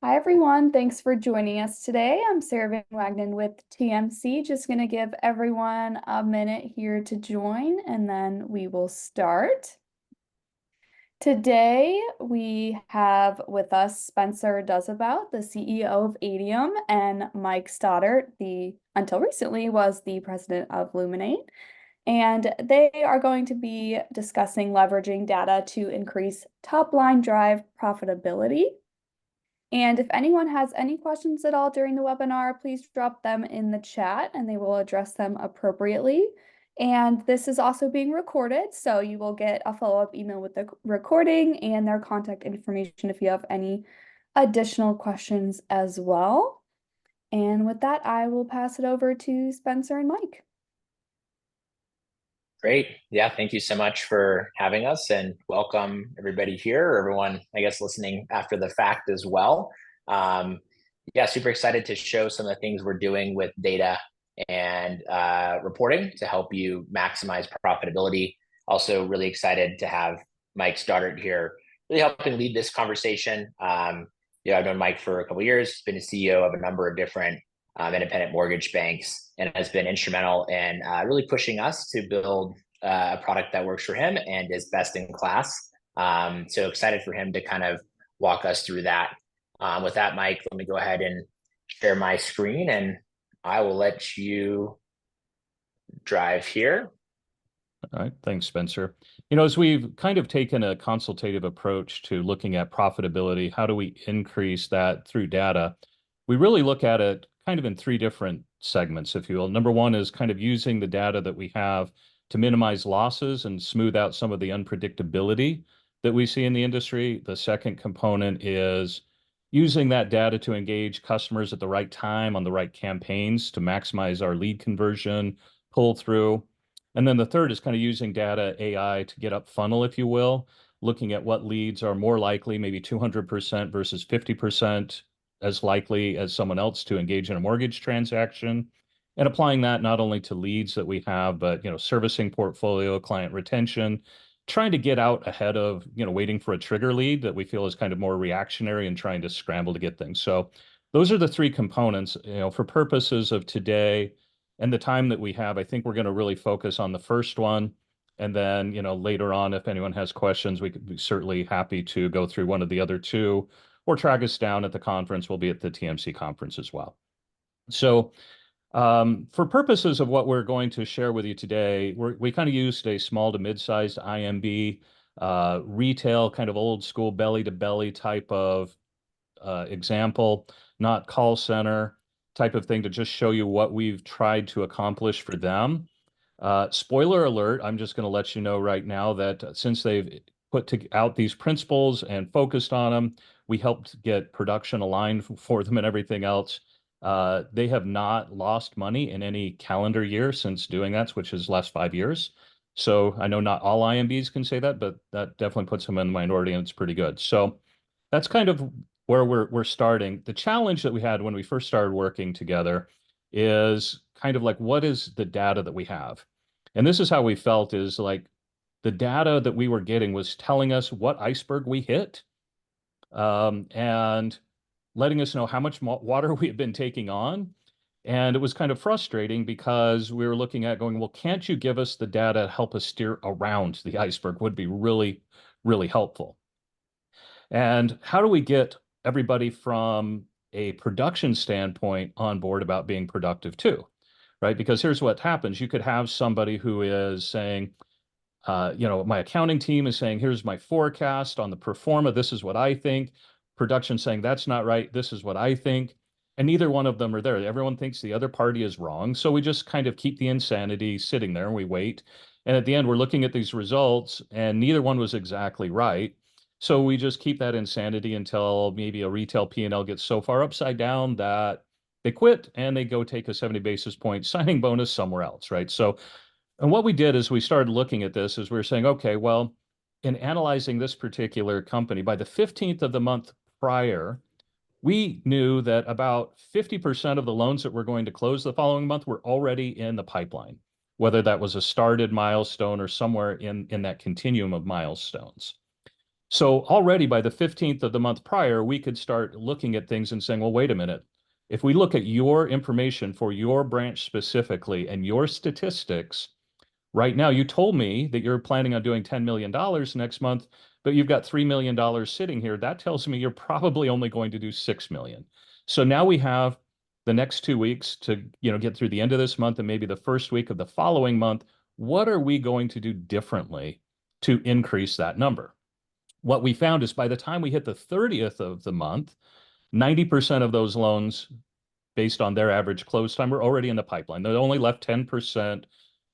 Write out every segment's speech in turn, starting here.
Hi, everyone. Thanks for joining us today. I'm Sarah Van Wagenen with TMC. Just going to give everyone a minute here to join, and then we will start. Today, we have with us Spencer Doesabout, the CEO of Adium, and Mike Stoddart, until recently, was the president of Luminate. And they are going to be discussing leveraging data to increase top-line drive profitability. And if anyone has any questions at all during the webinar, please drop them in the chat and they will address them appropriately. And this is also being recorded, so you will get a follow-up email with the recording and their contact information if you have any additional questions as well. And with that, I will pass it over to Spencer and Mike. Great. Yeah, thank you so much for having us and welcome everybody here, or everyone, I guess, listening after the fact as well. Yeah, super excited to show some of the things we're doing with data and reporting to help you maximize profitability. Also really excited to have Mike Stoddart here, really helping lead this conversation. I've known Mike for a couple of years, been a CEO of a number of different independent mortgage banks, and has been instrumental in really pushing us to build a product that works for him and is best in class. So excited for him to kind of walk us through that. With that, Mike, let me go ahead and share my screen, and I will let you drive here. All right, thanks, Spencer. As we've kind of taken a consultative approach to looking at profitability, how do we increase that through data? We really look at it kind of in three different segments, if you will. Number one is kind of using the data that we have to minimize losses and smooth out some of the unpredictability that we see in the industry. The second component is using that data to engage customers at the right time on the right campaigns to maximize our lead conversion, pull through. And then the third is kind of using data AI to get up funnel, if you will, looking at what leads are more likely, maybe 200% versus 50% as likely as someone else to engage in a mortgage transaction, and applying that not only to leads that we have, but servicing portfolio, client retention, trying to get out ahead of waiting for a trigger lead that we feel is kind of more reactionary and trying to scramble to get things. So those are the three components. For purposes of today and the time that we have, I think we're going to really focus on the first one. And then, later on, if anyone has questions, we could be certainly happy to go through one of the other two, or track us down at the conference. We'll be at the TMC conference as well. So for purposes of what we're going to share with you today, we kind of used a small to mid-sized IMB, retail, kind of old school belly to belly type of example, not call center type of thing, to just show you what we've tried to accomplish for them. Spoiler alert, I'm just going to let you know right now that since they've put out these principles and focused on them, we helped get production aligned for them and everything else. They have not lost money in any calendar year since doing that, which is last 5 years. So I know not all IMBs can say that, but that definitely puts them in the minority, and it's pretty good. So that's kind of where we're starting. The challenge that we had when we first started working together is kind of like, what is the data that we have? And this is how we felt, is like the data that we were getting was telling us what iceberg we hit, and letting us know how much water we had been taking on. And it was kind of frustrating because we were looking at going, well, can't you give us the data to help us steer around the iceberg? Would be really, really helpful. And how do we get everybody from a production standpoint on board about being productive too, right? Because here's what happens. You could have somebody who is saying, my accounting team is saying, here's my forecast on the pro forma. This is what I think. Production saying, that's not right. This is what I think. And neither one of them are there. Everyone thinks the other party is wrong. So we just kind of keep the insanity sitting there and we wait. And at the end, we're looking at these results and neither one was exactly right. So we just keep that insanity until maybe a retail P&L gets so far upside down that they quit and they go take a 70 basis point signing bonus somewhere else, right? So, and what we did is we started looking at this as we were saying, okay, well, in analyzing this particular company, by the 15th of the month prior, we knew that about 50% of the loans that were going to close the following month were already in the pipeline, whether that was a started milestone or somewhere in that continuum of milestones. So already by the 15th of the month prior, we could start looking at things and saying, well, wait a minute. If we look at your information for your branch specifically and your statistics, right now, you told me that you're planning on doing $10 million next month, but you've got $3 million sitting here. That tells me you're probably only going to do 6 million. So now we have the next 2 weeks to, get through the end of this month and maybe the first week of the following month. What are we going to do differently to increase that number? What we found is by the time we hit the 30th of the month, 90% of those loans based on their average close time were already in the pipeline. They only left 10%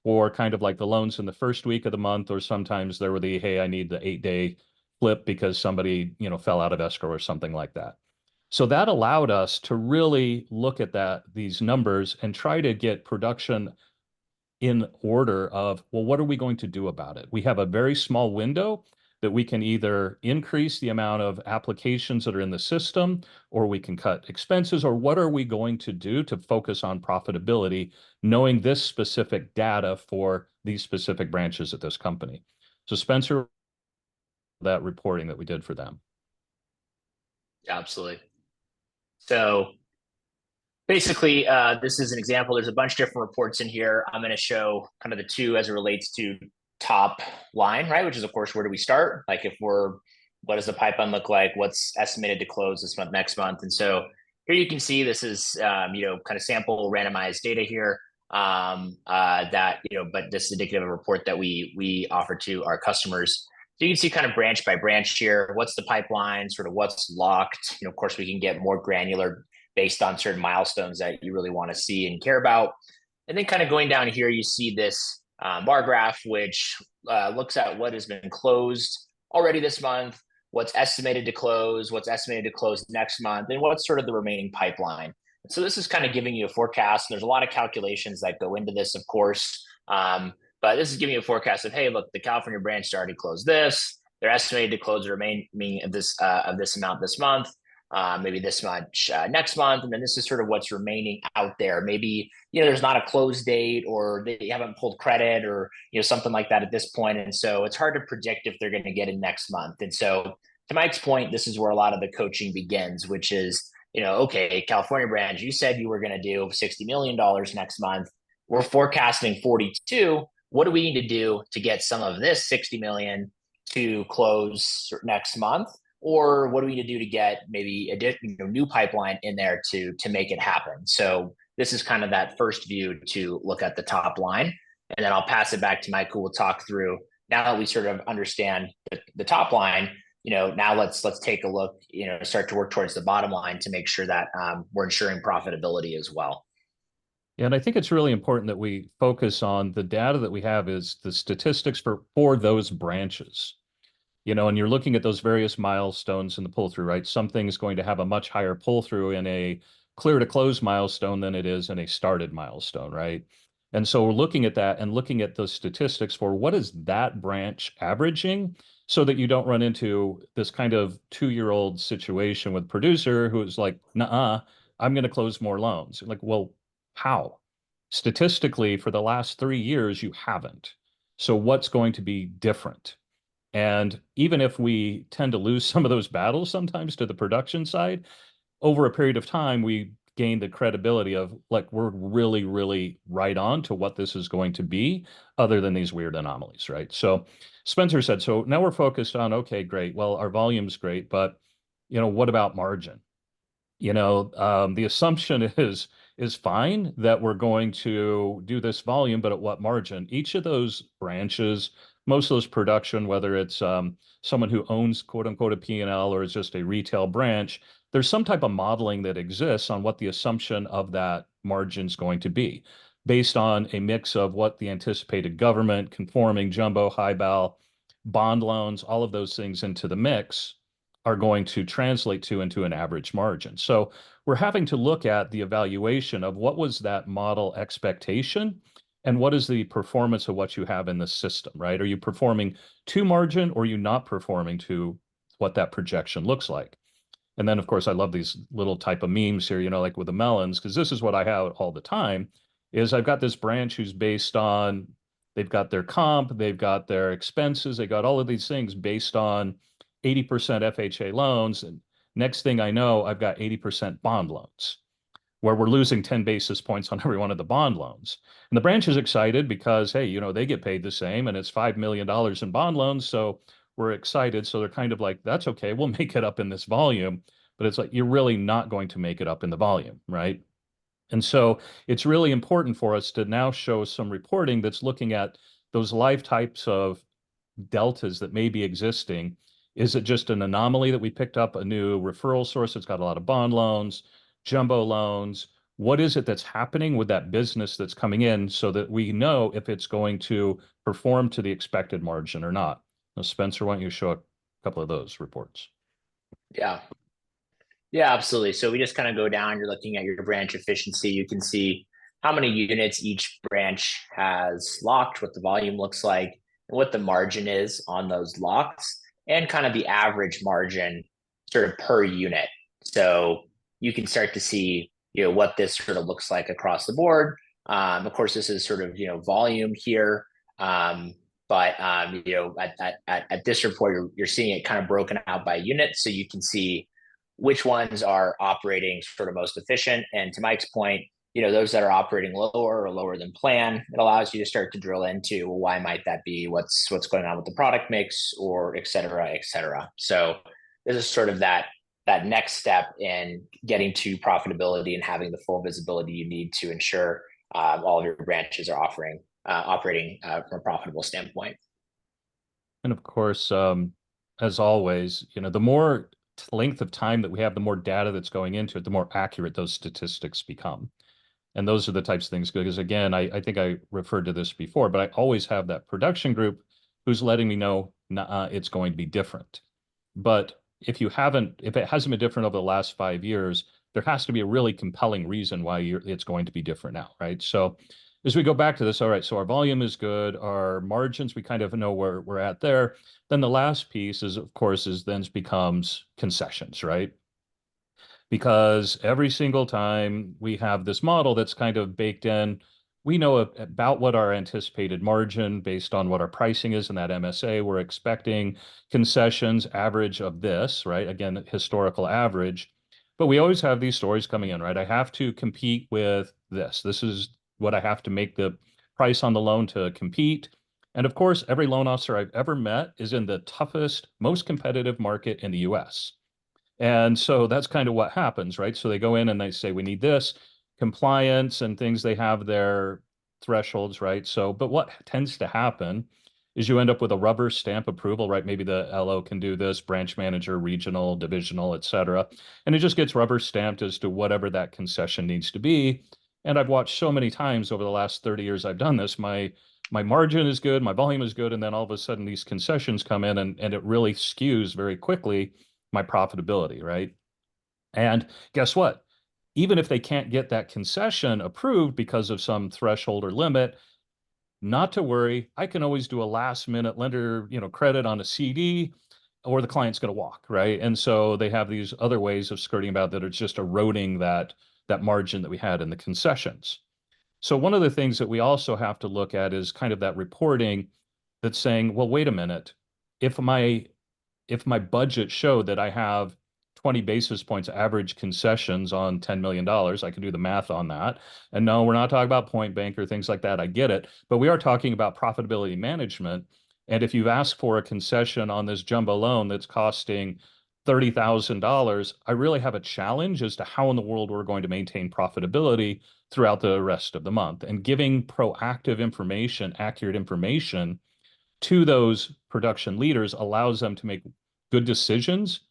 for kind of like the loans in the first week of the month, or sometimes there were the, hey, I need the 8-day flip because somebody, fell out of escrow or something like that. So that allowed us to really look at these numbers and try to get production in order of, well, what are we going to do about it? We have a very small window that we can either increase the amount of applications that are in the system, or we can cut expenses, or what are we going to do to focus on profitability, knowing this specific data for these specific branches at this company. So Spencer, that reporting that we did for them. Absolutely. So basically, this is an example. There's a bunch of different reports in here. I'm going to show kind of the two as it relates to top line, right? Which is, of course, where do we start? Like what does the pipeline look like? What's estimated to close this month, next month? And so here you can see this is, kind of sample randomized data here that, but this is indicative of a report that we offer to our customers. So you can see kind of branch by branch here. What's the pipeline, sort of what's locked? Of course, we can get more granular based on certain milestones that you really want to see and care about. And then kind of going down here, you see this bar graph, which looks at what has been closed already this month, what's estimated to close, what's estimated to close next month, and what's sort of the remaining pipeline. So this is kind of giving you a forecast. There's a lot of calculations that go into this, of course. But this is giving you a forecast of, hey, look, the California branch already closed this. They're estimated to close the remaining of this amount this month. Maybe this much next month, and then this is sort of what's remaining out there. Maybe there's not a close date, or they haven't pulled credit, or something like that at this point, and so it's hard to predict if they're going to get in next month. And so, to Mike's point, this is where a lot of the coaching begins, which is okay, California branch, you said you were going to do $60 million next month. We're forecasting 42. What do we need to do to get some of this 60 million to close next month? Or what do we need to do to get maybe a new pipeline in there to make it happen? So this is kind of that first view to look at the top line. And then I'll pass it back to Mike, who will talk through, now that we sort of understand the top line, now let's take a look, start to work towards the bottom line to make sure that we're ensuring profitability as well. Yeah, and I think it's really important that we focus on the data that we have is the statistics for those branches. And you're looking at those various milestones in the pull through, right? Something's going to have a much higher pull through in a clear to close milestone than it is in a started milestone, right? And so we're looking at that and looking at the statistics for what is that branch averaging, so that you don't run into this kind of 2-year-old situation with producer who is like, nah, I'm going to close more loans. Like, well, how? Statistically, for the last 3 years, you haven't. So what's going to be different? And even if we tend to lose some of those battles sometimes to the production side, over a period of time, we gain the credibility of like, we're really, really right on to what this is going to be, other than these weird anomalies, right? So Spencer said, so now we're focused on, okay, great. Well, our volume's great, but what about margin? The assumption is fine that we're going to do this volume, but at what margin? Each of those branches, most of those production, whether it's someone who owns quote unquote a P&L or is just a retail branch, there's some type of modeling that exists on what the assumption of that margin is going to be, based on a mix of what the anticipated government, conforming, jumbo, high bal, bond loans, all of those things into the mix are going to translate into an average margin. So we're having to look at the evaluation of what was that model expectation and what is the performance of what you have in the system, right? Are you performing to margin, or are you not performing to what that projection looks like? And then, of course, I love these little type of memes here, like with the melons, because this is what I have all the time, is I've got this branch who's based on, they've got their comp, they've got their expenses, they got all of these things based on 80% FHA loans. And next thing I know, I've got 80% bond loans, where we're losing 10 basis points on every one of the bond loans. And the branch is excited because, hey, you know, they get paid the same and it's $5 million in bond loans. So we're excited. So they're kind of like, that's okay, we'll make it up in this volume. But it's like, you're really not going to make it up in the volume, right? And so it's really important for us to now show some reporting that's looking at those life types of deltas that may be existing. Is it just an anomaly that we picked up a new referral source that's got a lot of bond loans, jumbo loans? What is it that's happening with that business that's coming in so that we know if it's going to perform to the expected margin or not? Now, Spencer, why don't you show a couple of those reports? Yeah. Yeah, absolutely. So we just kind of go down, you're looking at your branch efficiency. You can see how many units each branch has locked, what the volume looks like, and what the margin is on those locks, and kind of the average margin sort of per unit. So you can start to see, what this sort of looks like across the board. Of course, this is sort of, volume here. But at this report, you're seeing it kind of broken out by unit. So you can see which ones are operating sort of most efficient. And to Mike's point, those that are operating lower or lower than plan, it allows you to start to drill into, well, why might that be? What's going on with the product mix, or et cetera, et cetera. So this is sort of that next step in getting to profitability and having the full visibility you need to ensure all of your branches are operating from a profitable standpoint. And of course, as always, the more length of time that we have, the more data that's going into it, the more accurate those statistics become. And those are the types of things, because again, I think I referred to this before, but I always have that production group who's letting me know it's going to be different. But if it hasn't been different over the last 5 years, there has to be a really compelling reason why it's going to be different now, right? So as we go back to this, all right, so our volume is good, our margins, we kind of know where we're at there. Then the last piece is, of course, becomes concessions, right? Because every single time we have this model that's kind of baked in, we know about what our anticipated margin based on what our pricing is in that MSA. We're expecting concessions average of this, right? Again, historical average. But we always have these stories coming in, right? I have to compete with this. This is what I have to make the price on the loan to compete. And of course, every loan officer I've ever met is in the toughest, most competitive market in the US. And so that's kind of what happens, right? So they go in and they say, we need this compliance and things. They have their thresholds, right? So, but what tends to happen is you end up with a rubber stamp approval, right? Maybe the LO can do this, branch manager, regional, divisional, et cetera. And it just gets rubber stamped as to whatever that concession needs to be. And I've watched so many times over the last 30 years I've done this, my margin is good, my volume is good, and then all of a sudden these concessions come in and it really skews very quickly my profitability, right? And guess what? Even if they can't get that concession approved because of some threshold or limit, not to worry. I can always do a last minute lender, credit on a CD, or the client's going to walk, right? And so they have these other ways of skirting about that. It's just eroding that margin that we had in the concessions. So one of the things that we also have to look at is kind of that reporting that's saying, well, wait a minute, if my budget showed that I have 20 basis points average concessions on $10 million, I can do the math on that. And no, we're not talking about point bank or things like that. I get it. But we are talking about profitability management. And if you've asked for a concession on this jumbo loan that's costing $30,000, I really have a challenge as to how in the world we're going to maintain profitability throughout the rest of the month. And giving proactive information, accurate information to those production leaders allows them to make good decisions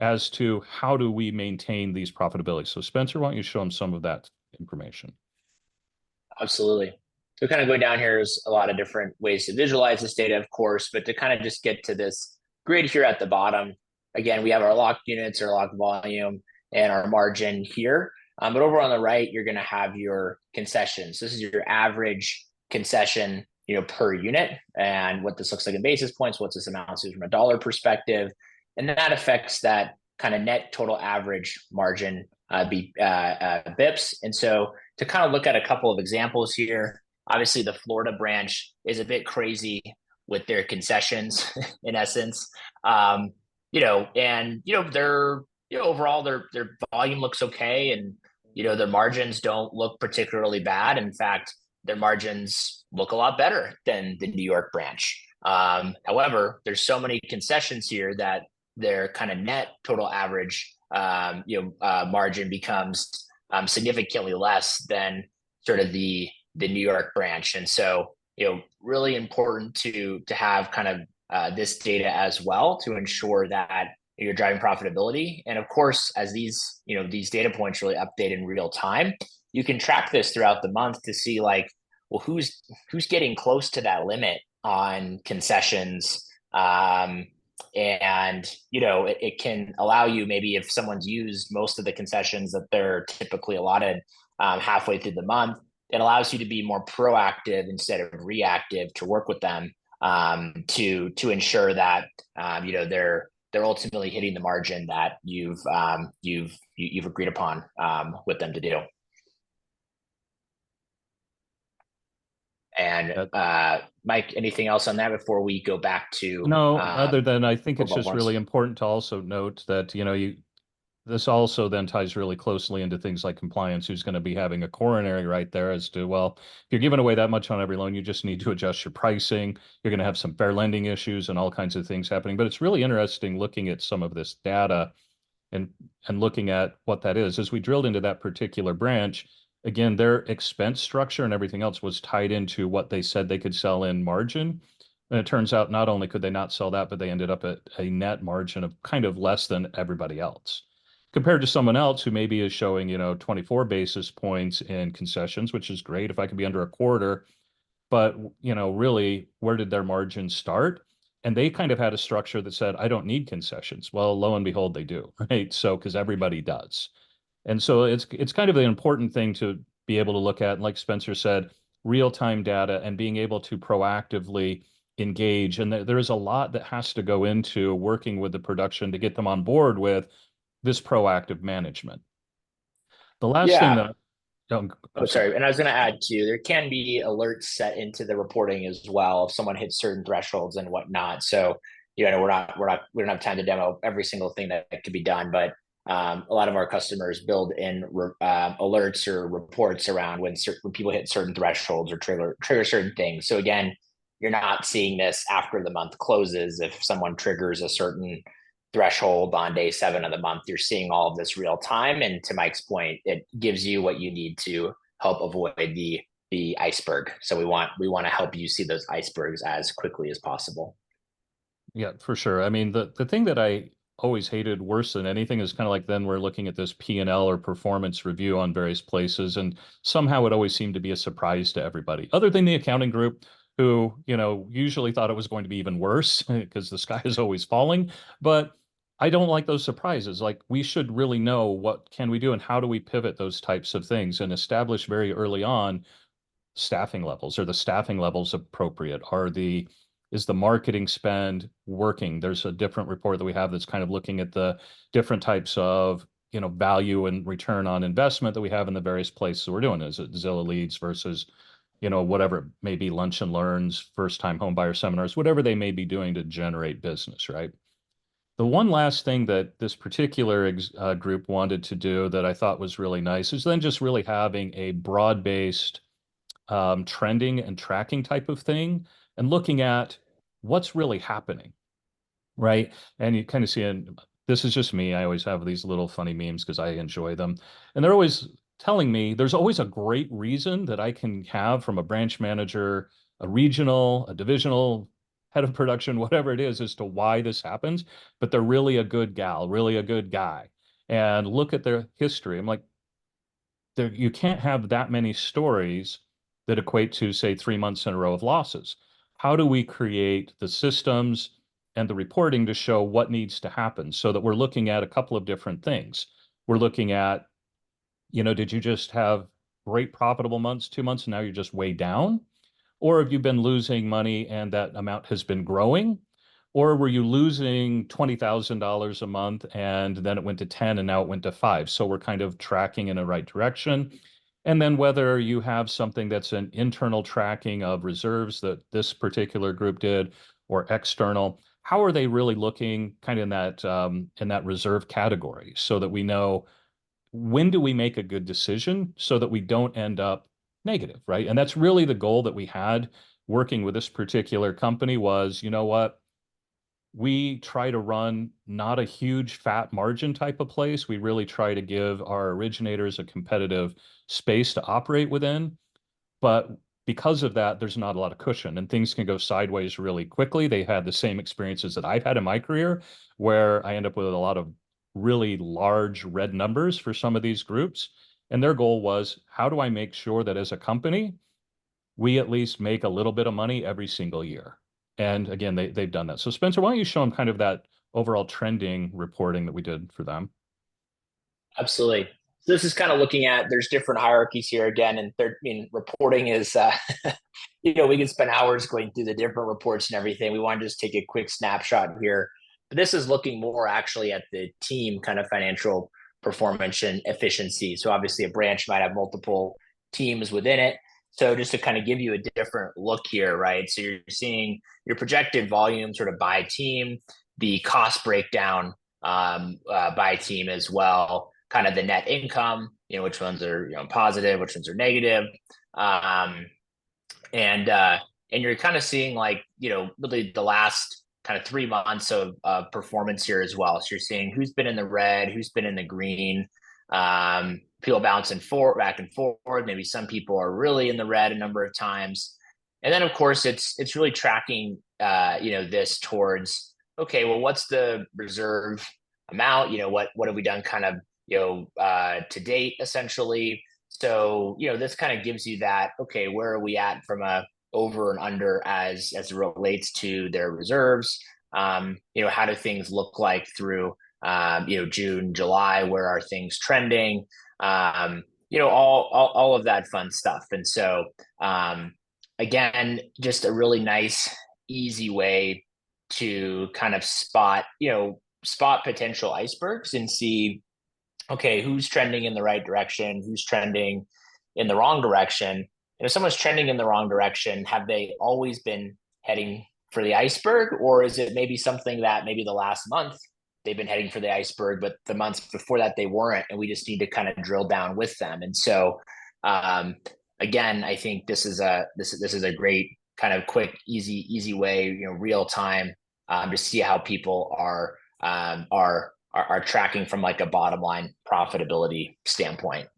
as to how do we maintain these profitability. So Spencer, why don't you show them some of that information? Absolutely. So kind of going down here is a lot of different ways to visualize this data, of course, but to kind of just get to this grid here at the bottom, again, we have our locked units, our locked volume, and our margin here. But over on the right, you're going to have your concessions. This is your average concession, per unit, and what this looks like in basis points, what this amounts to from a dollar perspective. And that affects that kind of net total average margin bips. And so to kind of look at a couple of examples here, obviously the Florida branch is a bit crazy with their concessions in essence. and they're overall their volume looks okay, and their margins don't look particularly bad. In fact, their margins look a lot better than the New York branch. However, there's so many concessions here that their kind of net total average margin becomes significantly less than sort of the New York branch. And so really important to have kind of this data as well to ensure that you're driving profitability. And of course, as these data points really update in real time, you can track this throughout the month to see like, well, who's getting close to that limit on concessions. And it can allow you, maybe if someone's used most of the concessions that they're typically allotted halfway through the month, it allows you to be more proactive instead of reactive to work with them to ensure that they're ultimately hitting the margin that you've agreed upon with them to do. And Mike, anything else on that before we go back to? No, other than I think it's just really important to also note that this also then ties really closely into things like compliance, who's going to be having a coronary right there as to, well, if you're giving away that much on every loan, you just need to adjust your pricing. You're going to have some fair lending issues and all kinds of things happening. But it's really interesting looking at some of this data and looking at what that is. As we drilled into that particular branch, again, their expense structure and everything else was tied into what they said they could sell in margin. And it turns out not only could they not sell that, but they ended up at a net margin of kind of less than everybody else, compared to someone else who maybe is showing, 24 basis points in concessions, which is great if I could be under a quarter. But, really, where did their margins start? And they kind of had a structure that said, I don't need concessions. Well, lo and behold, they do, right? So, because everybody does. And so it's kind of an important thing to be able to look at. And like Spencer said, real-time data and being able to proactively engage. And there is a lot that has to go into working with the production to get them on board with this proactive management. The last thing that sorry. And I was going to add too, there can be alerts set into the reporting as well if someone hits certain thresholds and whatnot. So, we don't have time to demo every single thing that could be done, but a lot of our customers build in alerts or reports around when people hit certain thresholds or trigger certain things. So again, you're not seeing this after the month closes. If someone triggers a certain threshold on day 7 of the month, you're seeing all of this real time. And to Mike's point, it gives you what you need to help avoid the iceberg. So we want to help you see those icebergs as quickly as possible. Yeah, for sure. I mean, the thing that I always hated worse than anything is kind of like then we're looking at this P&L or performance review on various places, and somehow it always seemed to be a surprise to everybody, other than the accounting group, who, usually thought it was going to be even worse because the sky is always falling. But I don't like those surprises. Like, we should really know what can we do and how do we pivot those types of things and establish very early on staffing levels. Are the staffing levels appropriate? Is the marketing spend working? There's a different report that we have that's kind of looking at the different types of value and return on investment that we have in the various places we're doing. Is it Zillow leads versus whatever it may be, lunch and learns, first time home buyer seminars, whatever they may be doing to generate business, right? The one last thing that this particular group wanted to do that I thought was really nice is then just really having a broad-based trending and tracking type of thing and looking at what's really happening, right? And you kind of see, and this is just me, I always have these little funny memes because I enjoy them. And they're always telling me there's always a great reason that I can have from a branch manager, a regional, a divisional, head of production, whatever it is, as to why this happens. But they're really a good gal, really a good guy. And look at their history. I'm like, you can't have that many stories that equate to, say, 3 months in a row of losses. How do we create the systems and the reporting to show what needs to happen so that we're looking at a couple of different things? We're looking at, did you just have great profitable months, 2 months, and now you're just way down? Or have you been losing money and that amount has been growing? Or were you losing $20,000 a month and then it went to 10 and now it went to 5? So we're kind of tracking in the right direction. And then whether you have something that's an internal tracking of reserves that this particular group did or external, how are they really looking kind of in that reserve category so that we know when do we make a good decision so that we don't end up negative, right? And that's really the goal that we had working with this particular company was, you know what? We try to run not a huge fat margin type of place. We really try to give our originators a competitive space to operate within. But because of that, there's not a lot of cushion and things can go sideways really quickly. They had the same experiences that I've had in my career where I end up with a lot of really large red numbers for some of these groups. And their goal was, how do I make sure that as a company, we at least make a little bit of money every single year? And again, they've done that. So Spencer, why don't you show them kind of that overall trending reporting that we did for them? Absolutely. So this is kind of looking at, there's different hierarchies here again, and third, I mean, reporting is, we can spend hours going through the different reports and everything. We want to just take a quick snapshot here, but this is looking more actually at the team kind of financial performance and efficiency. So obviously a branch might have multiple teams within it. So just to kind of give you a different look here, right? So you're seeing your projected volume sort of by team, the cost breakdown by team as well, kind of the net income, which ones are positive, which ones are negative, and you're kind of seeing like really the last kind of 3 months of performance here as well. So you're seeing who's been in the red, who's been in the green, people bouncing forward, back and forward. Maybe some people are really in the red a number of times, and then of course it's really tracking this towards, okay, well, what's the reserve amount? What have we done kind of to date essentially? So this kind of gives you that, okay, where are we at from a over and under as it relates to their reserves? How do things look like through June, July? Where are things trending? All of that fun stuff. And so again, just a really nice, easy way to kind of spot potential icebergs and see, okay, who's trending in the right direction, who's trending in the wrong direction. And if someone's trending in the wrong direction, have they always been heading for the iceberg? Or is it maybe something that maybe the last month they've been heading for the iceberg, but the months before that they weren't, and we just need to kind of drill down with them? And so again, I think this is a great kind of quick, easy way, real time, to see how people are tracking from like a bottom line profitability standpoint.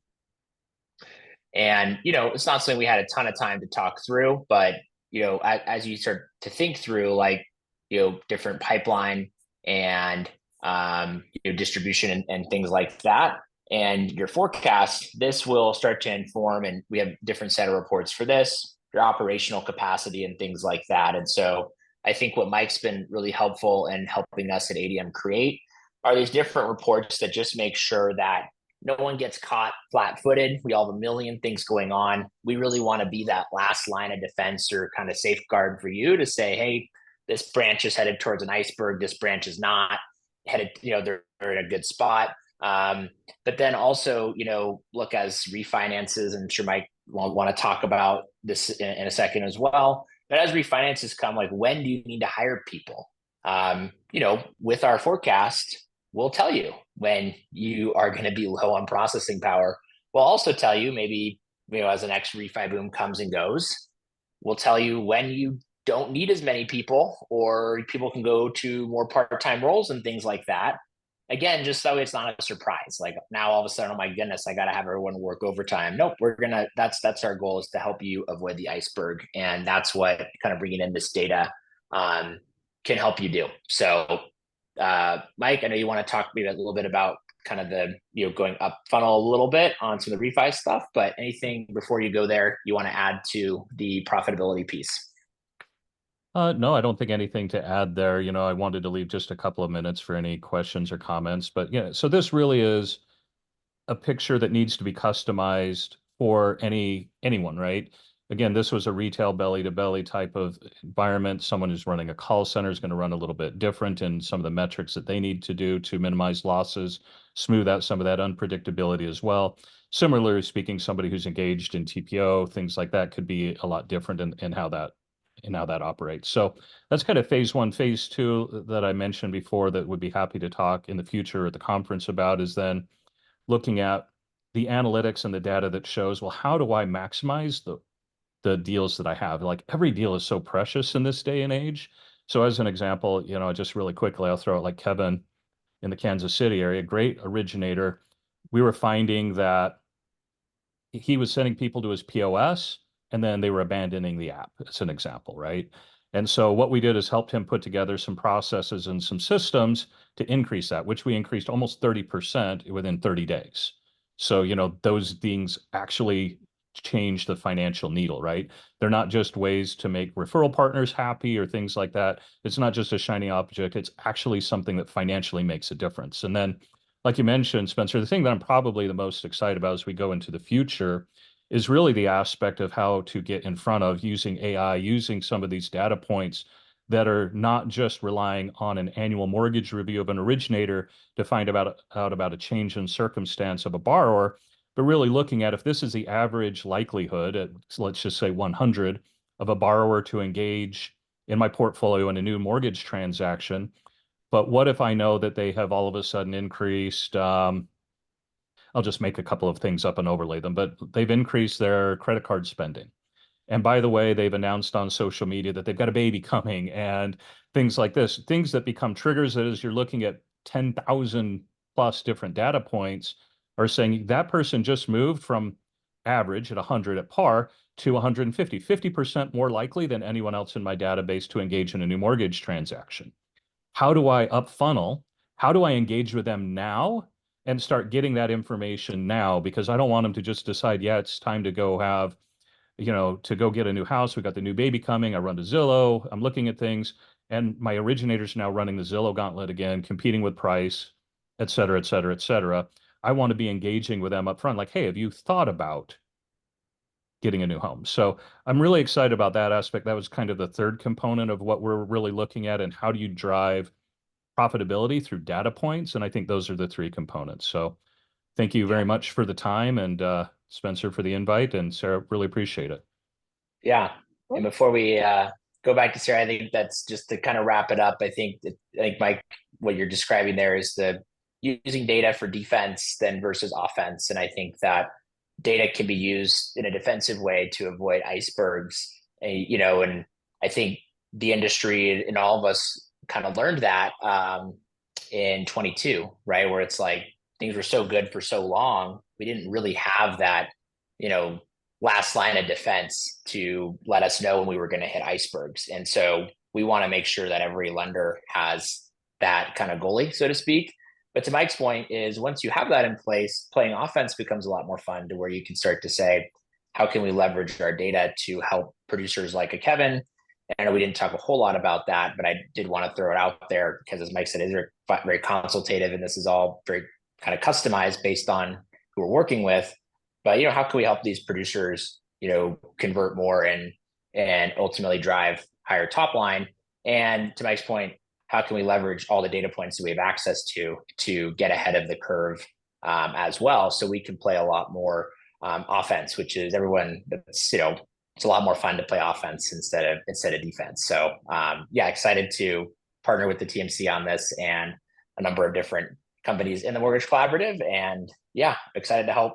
And it's not something we had a ton of time to talk through, but as you start to think through like different pipeline and distribution and things like that, and your forecast, this will start to inform, and we have different set of reports for this, your operational capacity and things like that. And so I think what Mike's been really helpful in helping us at ADM create are these different reports that just make sure that no one gets caught flat-footed. We all have a million things going on. We really want to be that last line of defense or kind of safeguard for you to say, hey, this branch is headed towards an iceberg. This branch is not headed, they're in a good spot. But then also, look, as refinances, and I'm sure Mike will want to talk about this in a second as well. But as refinances come, like, when do you need to hire people? With our forecast, we'll tell you when you are going to be low on processing power. We'll also tell you maybe, as the next refi boom comes and goes, we'll tell you when you don't need as many people, or people can go to more part-time roles and things like that. Again, just so it's not a surprise. Like now all of a sudden, oh my goodness, I got to have everyone work overtime. Nope, that's our goal, is to help you avoid the iceberg. And that's what kind of bringing in this data can help you do. So Mike, I know you want to talk maybe a little bit about kind of the, going up funnel a little bit on some of the refi stuff, but anything before you go there you want to add to the profitability piece? No, I don't think anything to add there. I wanted to leave just a couple of minutes for any questions or comments, but yeah, so this really is a picture that needs to be customized for anyone, right? Again, this was a retail belly to belly type of environment. Someone who's running a call center is going to run a little bit different in some of the metrics that they need to do to minimize losses, smooth out some of that unpredictability as well. Similarly speaking, somebody who's engaged in TPO, things like that could be a lot different in how that in how that operates. So that's kind of phase one. Phase two that I mentioned before that would be happy to talk in the future at the conference about is then looking at the analytics and the data that shows, well, how do I maximize the deals that I have? Like every deal is so precious in this day and age. So as an example, just really quickly, I'll throw out like Kevin in the Kansas City area, great originator. We were finding that he was sending people to his POS and then they were abandoning the app. It's an example, right? And so what we did is helped him put together some processes and some systems to increase that, which we increased almost 30% within 30 days. So, those things actually change the financial needle, right? They're not just ways to make referral partners happy or things like that. It's not just a shiny object. It's actually something that financially makes a difference. And then like you mentioned, Spencer, the thing that I'm probably the most excited about as we go into the future is really the aspect of how to get in front of using AI, using some of these data points that are not just relying on an annual mortgage review of an originator to find out about a change in circumstance of a borrower, but really looking at if this is the average likelihood at, let's just say 100 of a borrower to engage in my portfolio in a new mortgage transaction. But what if I know that they have all of a sudden increased, I'll just make a couple of things up and overlay them, but they've increased their credit card spending. And by the way, they've announced on social media that they've got a baby coming and things like this, things that become triggers that as you're looking at 10,000 plus different data points are saying that person just moved from average at 100 at par to 150, 50% more likely than anyone else in my database to engage in a new mortgage transaction. How do I up funnel? How do I engage with them now and start getting that information now? Because I don't want them to just decide, yeah, it's time to go have, to go get a new house. We got the new baby coming. I run to Zillow. I'm looking at things. And my originator's now running the Zillow gauntlet again, competing with price, et cetera, et cetera, et cetera. I want to be engaging with them up front. Like, hey, have you thought about getting a new home? So I'm really excited about that aspect. That was kind of the third component of what we're really looking at and how do you drive profitability through data points. And I think those are the three components. So thank you very much for the time and Spencer for the invite and Sarah, really appreciate it. Yeah. And before we go back to Sarah, I think that's just to kind of wrap it up. I think Mike, what you're describing there is the using data for defense then versus offense. And I think that data can be used in a defensive way to avoid icebergs. And I think the industry and all of us kind of learned that in 22, right? Where it's like things were so good for so long, we didn't really have that, last line of defense to let us know when we were going to hit icebergs. And so we want to make sure that every lender has that kind of goalie, so to speak. But to Mike's point is once you have that in place, playing offense becomes a lot more fun to where you can start to say, how can we leverage our data to help producers like a Kevin? And I know we didn't talk a whole lot about that, but I did want to throw it out there because as Mike said, it's very consultative and this is all very kind of customized based on who we're working with. But, how can we help these producers, convert more and ultimately drive higher top line? And to Mike's point, how can we leverage all the data points that we have access to get ahead of the curve as well? So we can play a lot more offense, which is everyone that's, it's a lot more fun to play offense instead of defense. So excited to partner with the TMC on this and a number of different companies in the Mortgage Collaborative. And excited to help,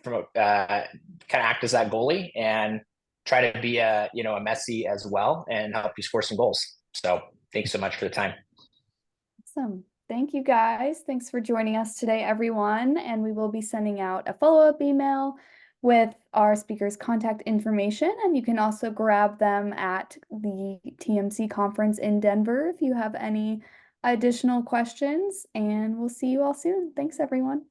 from kind of act as that goalie and try to be a Messi as well and help you score some goals. So thanks so much for the time. Awesome. Thank you guys. Thanks for joining us today, everyone. And we will be sending out a follow-up email with our speakers' contact information. And you can also grab them at the TMC conference in Denver if you have any additional questions. And we'll see you all soon. Thanks, everyone.